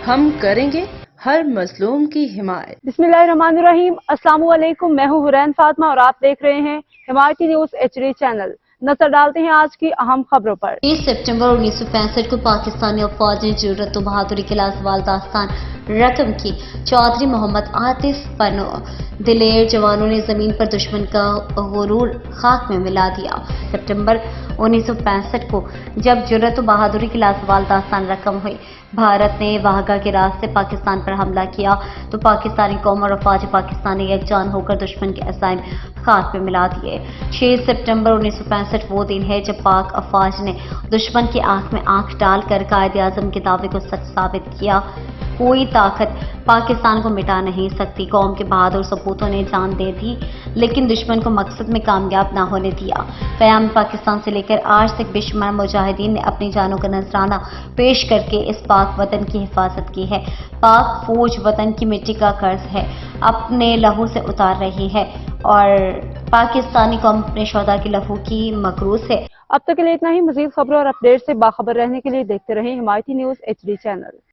ہم کریں گے ہر مظلوم کی حمایت۔ بسم اللہ الرحمن الرحیم، السلام علیکم، میں ہوں حرین فاطمہ اور آپ دیکھ رہے ہیں حمایتی نیوز HD چینل۔ نظر ڈالتے ہیں آج کی اہم خبروں پر۔ 30 ستمبر 1965 کو پاکستانی افواج نے جرأت و بہادری کے لازوال داستان رقم کی۔ چودھری محمد عاطف پنو دلیر جوانوں نے زمین پر دشمن کا غرور خاک میں ملا دیا۔ ستمبر 1965 کو جب جرأت و بہادری کی لازوال داستان رقم ہوئی، بھارت نے واہگہ کے راستے پاکستان پر حملہ کیا تو پاکستانی قوم اور افواج پاکستانی یکجان ہو کر دشمن کے عزائم خاک میں ملا دیے۔ 6 ستمبر 1965 وہ دن ہے جب پاک افواج نے دشمن کی آنکھ میں آنکھ ڈال کر قائد اعظم کے دعوے کو سچ ثابت کیا۔ کوئی طاقت پاکستان کو مٹا نہیں سکتی۔ قوم کے بہادر سپوتوں نے جان دے دی لیکن دشمن کو مقصد میں کامیاب نہ ہونے دیا۔ قیام پاکستان سے لے کر آج تک بے شمار مجاہدین نے اپنی جانوں کا نذرانہ پیش کر کے اس پاک وطن کی حفاظت کی ہے۔ پاک فوج وطن کی مٹی کا قرض ہے، اپنے لہو سے اتار رہی ہے اور پاکستانی قوم اپنے شہداء کے لہو کی مقروض ہے۔ اب تک کے لیے اتنا ہی۔ مزید خبروں اور اپڈیٹ سے باخبر رہنے کے لیے دیکھتے رہیں حمایتی نیوز HD چینل۔